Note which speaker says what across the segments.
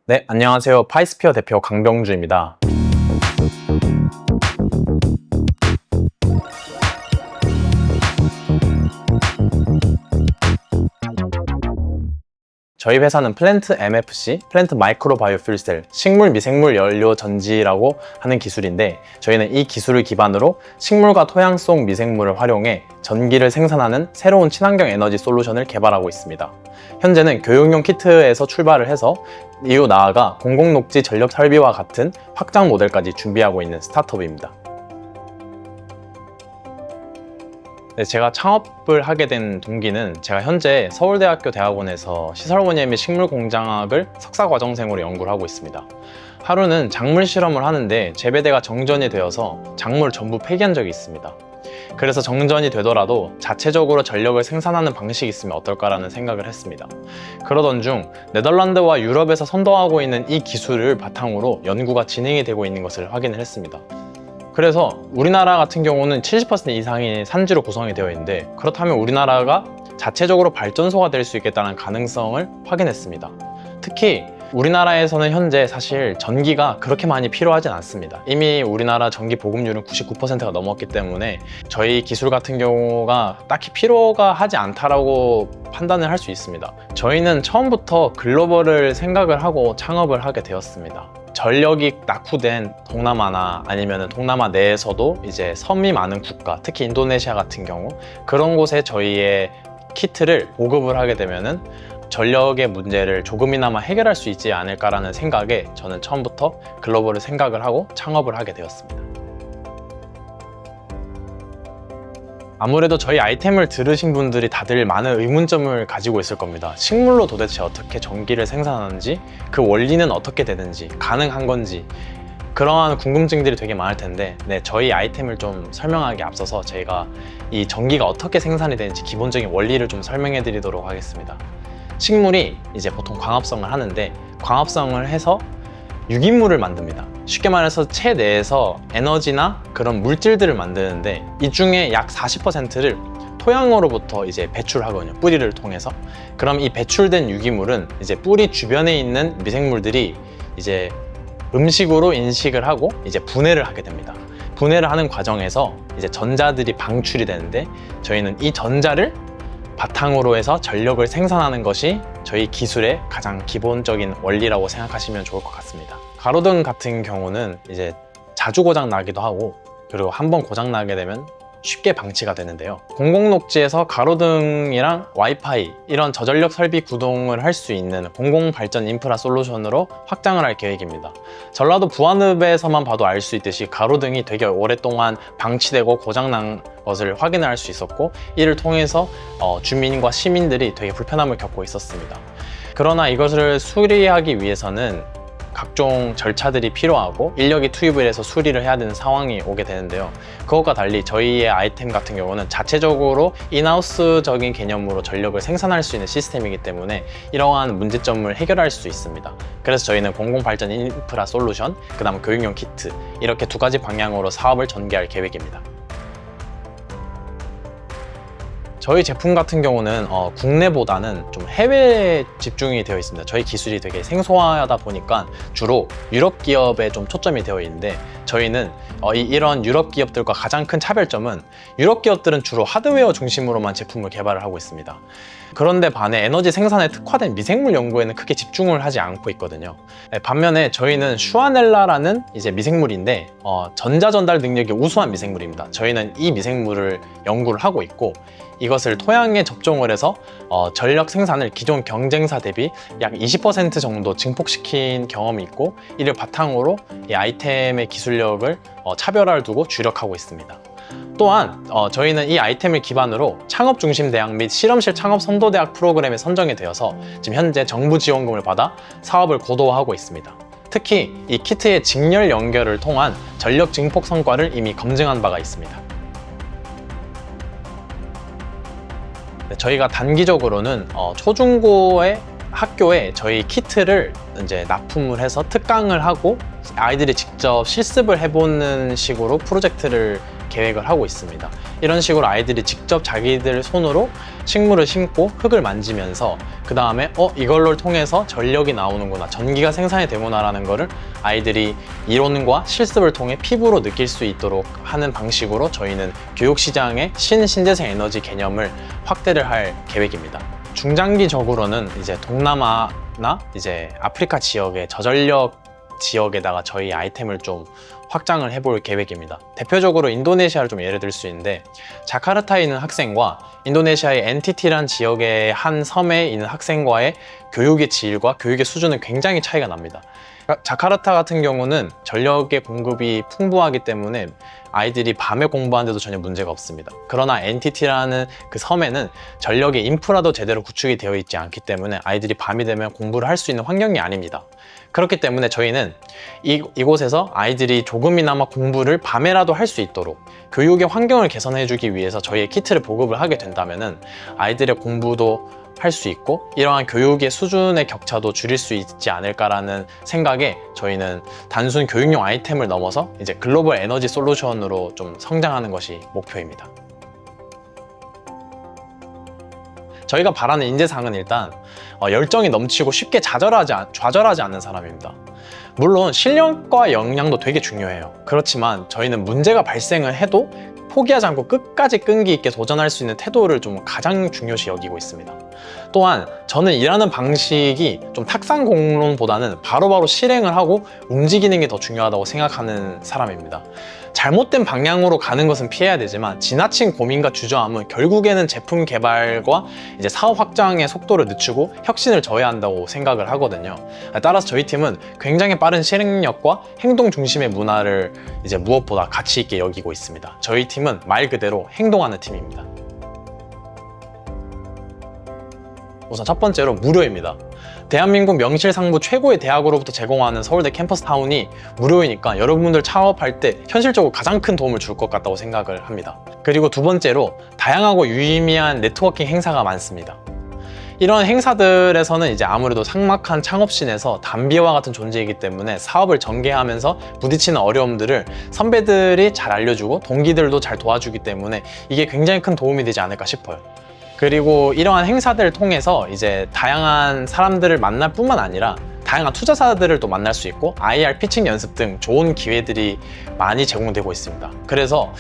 Speaker 1: 네, 안녕하세요. 파이스피어 대표 강병주입니다. 저희 회사는 플랜트 MFC, 플랜트 마이크로 바이오 퓨얼셀, 식물 미생물 연료 전지라고 하는 기술인데, 저희는 이 기술을 기반으로 식물과 토양 속 미생물을 활용해 전기를 생산하는 새로운 친환경 에너지 솔루션을 개발하고 있습니다. 현재는 교육용 키트에서 출발을 해서 이후 나아가 공공녹지 전력 설비와 같은 확장 모델까지 준비하고 있는 스타트업입니다. 네, 제가 창업을 하게 된 동기는 제가 현재 서울대학교 대학원에서 시설원예 및 식물공장학을 석사과정생으로 연구를 하고 있습니다. 하루는 작물 실험을 하는데 재배대가 정전이 되어서 작물을 전부 폐기한 적이 있습니다. 그래서 정전이 되더라도 자체적으로 전력을 생산하는 방식이 있으면 어떨까라는 생각을 했습니다. 그러던 중 네덜란드와 유럽에서 선도하고 있는 이 기술을 바탕으로 연구가 진행이 되고 있는 것을 확인을 했습니다. 그래서 우리나라 같은 경우는 70% 이상이 산지로 구성이 되어 있는데, 그렇다면 우리나라가 자체적으로 발전소가 될 수 있겠다는 가능성을 확인했습니다. 특히 우리나라에서는 현재 사실 전기가 그렇게 많이 필요하진 않습니다. 이미 우리나라 전기 보급률은 99%가 넘었기 때문에 저희 기술 같은 경우가 딱히 필요가 하지 않다라고 판단을 할 수 있습니다. 저희는 처음부터 글로벌을 생각을 하고 창업을 하게 되었습니다. 전력이 낙후된 동남아나 아니면 동남아 내에서도 이제 섬이 많은 국가, 특히 인도네시아 같은 경우 그런 곳에 저희의 키트를 보급을 하게 되면은 전력의 문제를 조금이나마 해결할 수 있지 않을까라는 생각에 저는 처음부터 글로벌을 생각을 하고 창업을 하게 되었습니다. 아무래도 저희 아이템을 들으신 분들이 다들 많은 의문점을 가지고 있을 겁니다. 식물로 도대체 어떻게 전기를 생산하는지, 그 원리는 어떻게 되는지, 가능한 건지, 그러한 궁금증들이 되게 많을 텐데, 저희 아이템을 좀 설명하기 앞서서 제가 이 전기가 어떻게 생산이 되는지 기본적인 원리를 좀 설명해 드리도록 하겠습니다. 식물이 이제 보통 광합성을 하는데, 광합성을 해서 유기물을 만듭니다. 쉽게 말해서 체내에서 에너지나 그런 물질들을 만드는데, 이 중에 약 40%를 토양으로부터 이제 배출하거든요. 뿌리를 통해서. 그럼 이 배출된 유기물은 이제 뿌리 주변에 있는 미생물들이 이제 음식으로 인식을 하고 이제 분해를 하게 됩니다. 분해를 하는 과정에서 이제 전자들이 방출이 되는데, 저희는 이 전자를 바탕으로 해서 전력을 생산하는 것이 저희 기술의 가장 기본적인 원리라고 생각하시면 좋을 것 같습니다. 가로등 같은 경우는 이제 자주 고장 나기도 하고, 그리고 한번 고장 나게 되면 쉽게 방치가 되는데요. 공공녹지에서 가로등이랑 와이파이 이런 저전력 설비 구동을 할 수 있는 공공발전 인프라 솔루션으로 확장을 할 계획입니다. 전라도 부안읍에서만 봐도 알 수 있듯이 가로등이 되게 오랫동안 방치되고 고장난 것을 확인을 할 수 있었고, 이를 통해서 주민과 시민들이 되게 불편함을 겪고 있었습니다. 그러나 이것을 수리하기 위해서는 각종 절차들이 필요하고 인력이 투입을 해서 수리를 해야 되는 상황이 오게 되는데요. 그것과 달리 저희의 아이템 같은 경우는 자체적으로 인하우스적인 개념으로 전력을 생산할 수 있는 시스템이기 때문에 이러한 문제점을 해결할 수 있습니다. 그래서 저희는 공공발전 인프라 솔루션, 그 다음 교육용 키트, 이렇게 두 가지 방향으로 사업을 전개할 계획입니다. 저희 제품 같은 경우는 국내보다는 좀 해외에 집중이 되어 있습니다. 저희 기술이 되게 생소하다 보니까 주로 유럽 기업에 좀 초점이 되어 있는데, 저희는 이런 유럽 기업들과 가장 큰 차별점은 유럽 기업들은 주로 하드웨어 중심으로만 제품을 개발을 하고 있습니다. 그런데 반해 에너지 생산에 특화된 미생물 연구에는 크게 집중을 하지 않고 있거든요. 반면에 저희는 슈아넬라라는 이제 미생물인데 전자 전달 능력이 우수한 미생물입니다. 저희는 이 미생물을 연구를 하고 있고, 이것을 토양에 접종을 해서 전력 생산을 기존 경쟁사 대비 약 20% 정도 증폭시킨 경험이 있고, 이를 바탕으로 이 아이템의 기술력을 차별화를 두고 주력하고 있습니다. 또한 저희는 이 아이템을 기반으로 창업 중심 대학 및 실험실 창업 선도대학 프로그램에 선정이 되어서 지금 현재 정부 지원금을 받아 사업을 고도화하고 있습니다. 특히 이 키트의 직렬 연결을 통한 전력 증폭 성과를 이미 검증한 바가 있습니다. 저희가 단기적으로는 초중고의 학교에 저희 키트를 이제 납품을 해서 특강을 하고 아이들이 직접 실습을 해보는 식으로 프로젝트를 계획을 하고 있습니다. 이런 식으로 아이들이 직접 자기들 손으로 식물을 심고 흙을 만지면서 그 다음에 이걸로 통해서 전력이 나오는구나, 전기가 생산이 되구나라는 거를 아이들이 이론과 실습을 통해 피부로 느낄 수 있도록 하는 방식으로 저희는 교육시장의 신신재생 에너지 개념을 확대를 할 계획입니다. 중장기적으로는 이제 동남아나 이제 아프리카 지역의 저전력 지역에다가 저희 아이템을 좀 확장을 해볼 계획입니다. 대표적으로 인도네시아를 좀 예를 들 수 있는데, 자카르타에 있는 학생과 인도네시아의 NTT라는 지역의 한 섬에 있는 학생과의 교육의 질과 교육의 수준은 굉장히 차이가 납니다. 자카르타 같은 경우는 전력의 공급이 풍부하기 때문에 아이들이 밤에 공부하는데도 전혀 문제가 없습니다. 그러나 NTT라는 그 섬에는 전력의 인프라도 제대로 구축이 되어 있지 않기 때문에 아이들이 밤이 되면 공부를 할 수 있는 환경이 아닙니다. 그렇기 때문에 저희는 이곳에서 아이들이 조금이나마 공부를 밤에라도 할 수 있도록 교육의 환경을 개선해 주기 위해서 저희의 키트를 보급을 하게 된다면은 아이들의 공부도 할 수 있고 이러한 교육의 수준의 격차도 줄일 수 있지 않을까라는 생각에 저희는 단순 교육용 아이템을 넘어서 이제 글로벌 에너지 솔루션으로 좀 성장하는 것이 목표입니다. 저희가 바라는 인재상은 일단 열정이 넘치고 쉽게 좌절하지 않는 사람입니다. 물론 실력과 역량도 되게 중요해요. 그렇지만 저희는 문제가 발생을 해도 포기하지 않고 끝까지 끈기 있게 도전할 수 있는 태도를 좀 가장 중요시 여기고 있습니다. 또한 저는 일하는 방식이 좀 탁상공론보다는 바로바로 실행을 하고 움직이는 게 더 중요하다고 생각하는 사람입니다. 잘못된 방향으로 가는 것은 피해야 되지만 지나친 고민과 주저함은 결국에는 제품 개발과 이제 사업 확장의 속도를 늦추고 혁신을 저해한다고 생각을 하거든요. 따라서 저희 팀은 굉장히 빠른 실행력과 행동 중심의 문화를 이제 무엇보다 가치 있게 여기고 있습니다. 저희 팀은 말 그대로 행동하는 팀입니다. 우선 첫 번째로 무료입니다. 대한민국 명실상부 최고의 대학으로부터 제공하는 서울대 캠퍼스 타운이 무료이니까 여러분들 창업할 때 현실적으로 가장 큰 도움을 줄 것 같다고 생각을 합니다. 그리고 두 번째로 다양하고 유의미한 네트워킹 행사가 많습니다. 이런 행사들에서는 이제 아무래도 삭막한 창업씬에서 담비와 같은 존재이기 때문에 사업을 전개하면서 부딪히는 어려움들을 선배들이 잘 알려주고 동기들도 잘 도와주기 때문에 이게 굉장히 큰 도움이 되지 않을까 싶어요. 그리고 이러한 행사들을 통해서 이제 다양한 사람들을 만날 뿐만 아니라 다양한 투자사들을 또 만날 수 있고 IR 피칭 연습 등 좋은 기회들이 많이 제공되고 있습니다. 그래서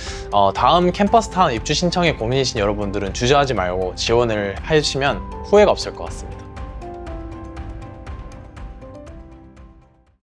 Speaker 1: 다음 캠퍼스타운 입주 신청에 고민이신 여러분들은 주저하지 말고 지원을 해주시면 후회가 없을 것 같습니다.